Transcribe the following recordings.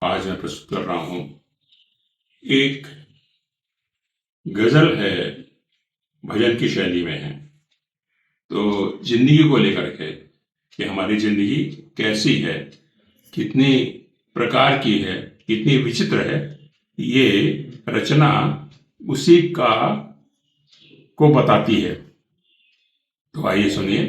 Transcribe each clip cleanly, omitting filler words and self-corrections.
आज मैं प्रस्तुत कर रहा हूं एक गजल है, भजन की शैली में है। तो जिंदगी को लेकर के कि हमारी जिंदगी कैसी है, कितनी प्रकार की है, कितनी विचित्र है, ये रचना उसी का को बताती है। तो आइए सुनिए।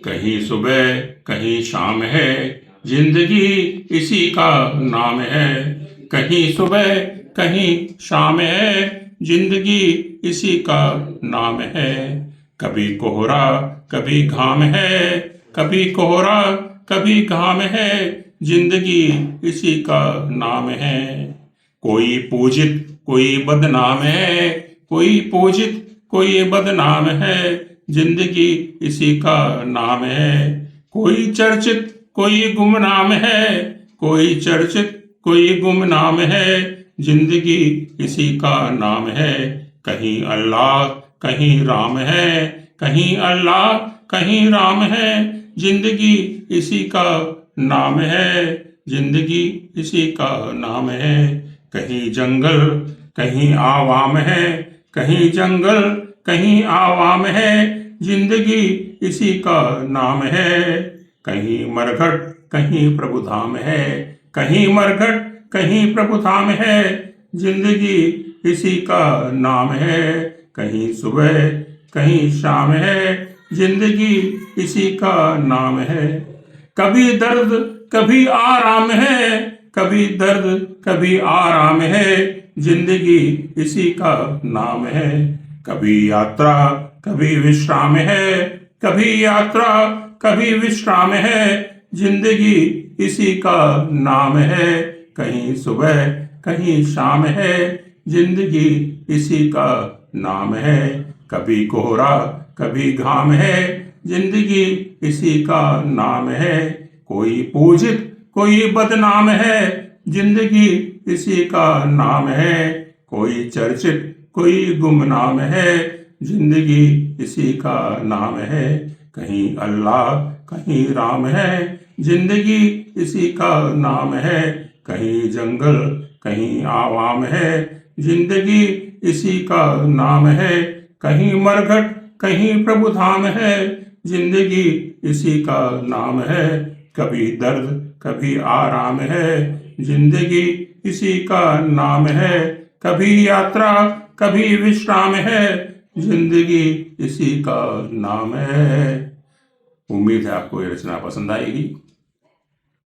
कहीं सुबह कहीं शाम है, जिंदगी इसी का नाम है। कहीं सुबह कहीं शाम है, जिंदगी इसी का नाम है। कभी कोहरा कभी घाम है, कभी कोहरा कभी घाम है, जिंदगी इसी का नाम है। कोई पूजित कोई बदनाम है, कोई पूजित कोई बदनाम है, जिंदगी इसी का नाम है। कोई चर्चित कोई गुमनाम है, कोई चर्चित कोई गुमनाम है, जिंदगी इसी का नाम है। कहीं अल्लाह कहीं राम है, कहीं अल्लाह कहीं राम है, जिंदगी इसी का नाम है, जिंदगी इसी का नाम है। कहीं जंगल कहीं आवाम है, कहीं जंगल कहीं आवाम है, जिंदगी इसी का नाम है। कहीं मरघट कहीं प्रभुधाम है, कहीं मरघट कहीं प्रभुधाम है, जिंदगी इसी का नाम है। कहीं सुबह कहीं शाम है, जिंदगी इसी का नाम है। कभी दर्द कभी आराम है, कभी दर्द कभी आराम है, जिंदगी इसी का नाम है। कभी यात्रा कभी विश्राम है, कभी यात्रा कभी विश्राम है, जिंदगी इसी का नाम है। कहीं सुबह कहीं शाम है, जिंदगी इसी का नाम है। कभी कोहरा कभी घाम है, जिंदगी इसी का नाम है। कोई पूजित कोई बदनाम है, जिंदगी इसी का नाम है। कोई चर्चित कोई गुमनाम है, जिंदगी इसी का नाम है। कहीं अल्लाह कहीं राम है, जिंदगी इसी का नाम है। कहीं जंगल कहीं आवाम है, जिंदगी इसी का नाम है। कहीं मरघट कहीं प्रभुधाम है, जिंदगी इसी का नाम है। कभी दर्द कभी आराम है, जिंदगी इसी का नाम है। कभी यात्रा कभी विश्राम है, जिंदगी इसी का नाम है। उम्मीद है आपको ये रचना पसंद आएगी।